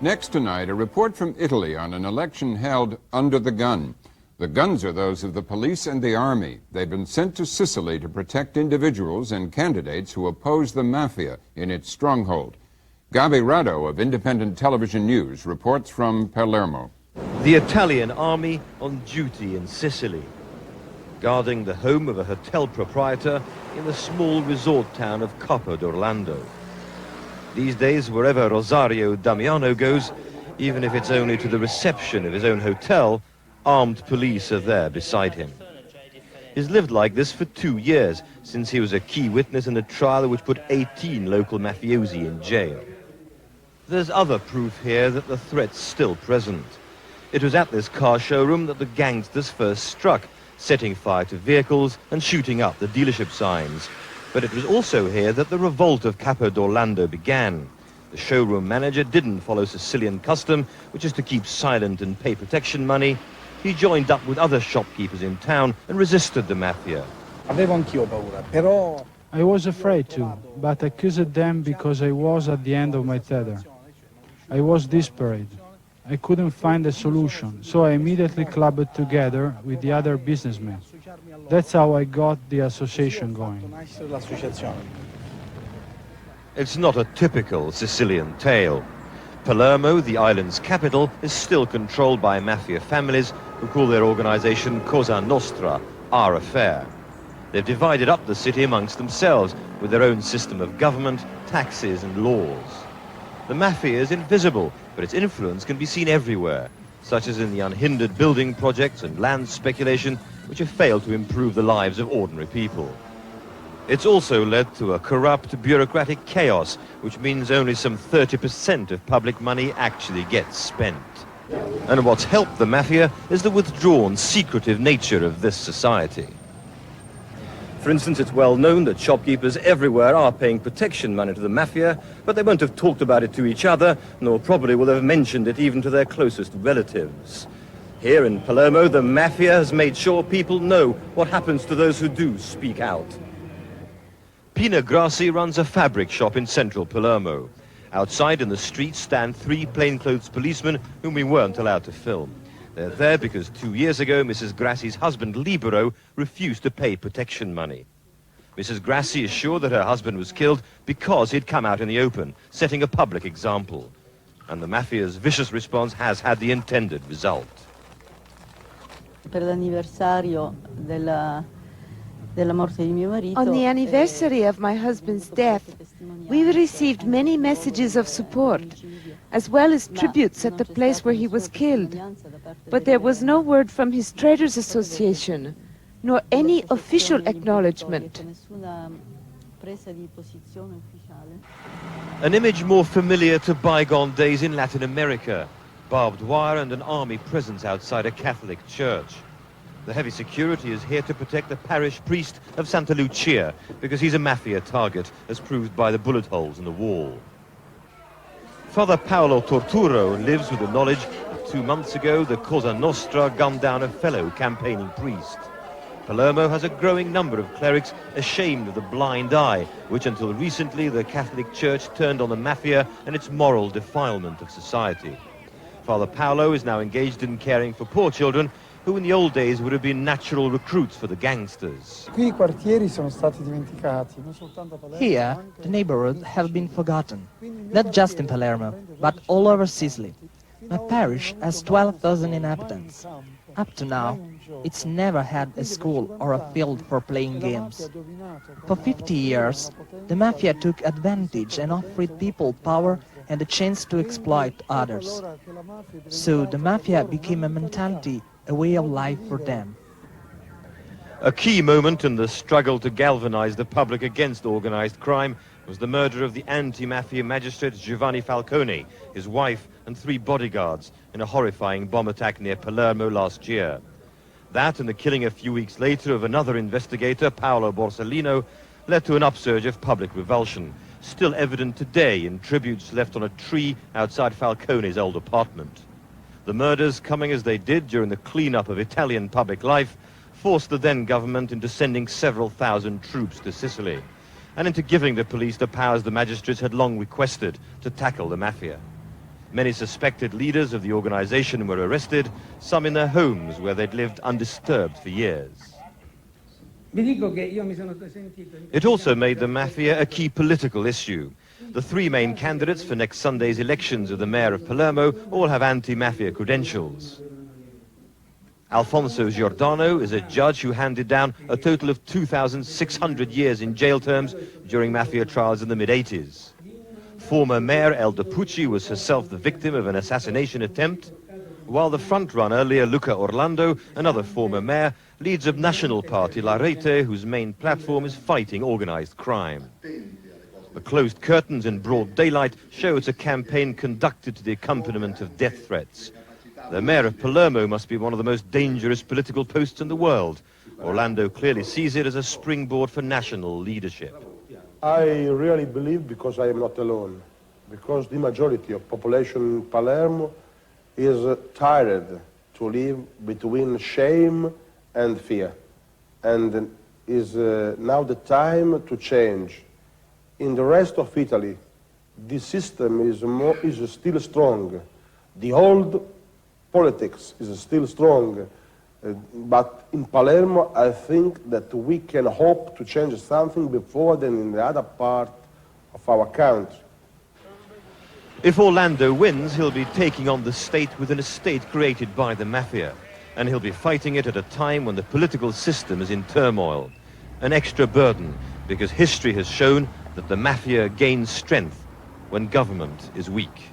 Next tonight, a report from Italy on an election held under the gun. The guns are those of the police and the army. They've been sent to Sicily to protect individuals and candidates who oppose the Mafia in its stronghold. Gabi Rado of Independent Television News reports from Palermo. The Italian army on duty in Sicily, guarding the home of a hotel proprietor in the small resort town of Capo d'Orlando. These days, wherever Rosario Damiano goes, even if it's only to the reception of his own hotel, armed police are there beside him. He's lived like this for 2 years, since he was a key witness in a trial which put 18 local mafiosi in jail. There's other proof here that the threat's still present. It was at this car showroom that the gangsters first struck, setting fire to vehicles and shooting up the dealership signs. But it was also here that the revolt of Capo d'Orlando began. The showroom manager didn't follow Sicilian custom, which is to keep silent and pay protection money. He joined up with other shopkeepers in town and resisted the Mafia. I was afraid to, but accused them because I was at the end of my tether. I was desperate. I couldn't find a solution, so I immediately clubbed together with the other businessmen. That's how I got the association going. It's not a typical Sicilian tale. Palermo, the island's capital, is still controlled by Mafia families who call their organization Cosa Nostra, our affair. They've divided up the city amongst themselves with their own system of government, taxes and laws. The Mafia is invisible, but its influence can be seen everywhere, such as in the unhindered building projects and land speculation which have failed to improve the lives of ordinary people. It's also led to a corrupt bureaucratic chaos, which means only some 30% of public money actually gets spent. And what's helped the Mafia is the withdrawn, secretive nature of this society. For instance, it's well known that shopkeepers everywhere are paying protection money to the Mafia, but they won't have talked about it to each other, nor probably will have mentioned it even to their closest relatives. Here in Palermo, the Mafia has made sure people know what happens to those who do speak out. Pina Grassi runs a fabric shop in central Palermo. Outside in the street stand 3 plainclothes policemen whom we weren't allowed to film. They're there because 2 years ago, Mrs. Grassi's husband, Libero, refused to pay protection money. Mrs. Grassi is sure that her husband was killed because he'd come out in the open, setting a public example. And the Mafia's vicious response has had the intended result. On the anniversary of my husband's death, we received many messages of support, as well as tributes at the place where he was killed. But there was no word from his Traders Association, nor any official acknowledgement. An image more familiar to bygone days in Latin America, barbed wire and an army presence outside a Catholic church. The heavy security is here to protect the parish priest of Santa Lucia because he's a Mafia target, as proved by the bullet holes in the wall. Father Paolo Torturo lives with the knowledge that 2 months ago the Cosa Nostra gunned down a fellow campaigning priest. Palermo has a growing number of clerics ashamed of the blind eye, which until recently the Catholic Church turned on the Mafia and its moral defilement of society. Father Paolo is now engaged in caring for poor children who in the old days would have been natural recruits for the gangsters. Here, the neighborhood has been forgotten, not just in Palermo, but all over Sicily. My parish has 12,000 inhabitants. Up to now, it's never had a school or a field for playing games. For 50 years, the Mafia took advantage and offered people power and a chance to exploit others. So the Mafia became a mentality, a way of life for them. A key moment in the struggle to galvanize the public against organized crime was the murder of the anti-Mafia magistrate Giovanni Falcone, his wife and 3 bodyguards in a horrifying bomb attack near Palermo last year. That and the killing a few weeks later of another investigator, Paolo Borsellino, led to an upsurge of public revulsion, still evident today in tributes left on a tree outside Falcone's old apartment. The murders, coming as they did during the clean-up of Italian public life, forced the then government into sending several thousand troops to Sicily, and into giving the police the powers the magistrates had long requested to tackle the Mafia. Many suspected leaders of the organization were arrested, some in their homes where they'd lived undisturbed for years. It also made the Mafia a key political issue. The three main candidates for next Sunday's elections of the mayor of Palermo all have anti-Mafia credentials. Alfonso Giordano is a judge who handed down a total of 2,600 years in jail terms during Mafia trials in the mid-80s. Former Mayor Elda Pucci was herself the victim of an assassination attempt, while the front-runner Lea Luca Orlando, another former mayor, leads a national party, La Rete, whose main platform is fighting organized crime. The closed curtains in broad daylight show it's a campaign conducted to the accompaniment of death threats. The mayor of Palermo must be one of the most dangerous political posts in the world. Orlando clearly sees it as a springboard for national leadership. I really believe, because I am not alone, because the majority of population in Palermo is tired to live between shame and fear, and is now the time to change. In the rest of Italy, the system is still strong. The old politics is still strong, but in Palermo, I think that we can hope to change something before than in the other part of our country. If Orlando wins, he'll be taking on the state within a state created by the Mafia, and he'll be fighting it at a time when the political system is in turmoil. An extra burden, because history has shown that the Mafia gains strength when government is weak.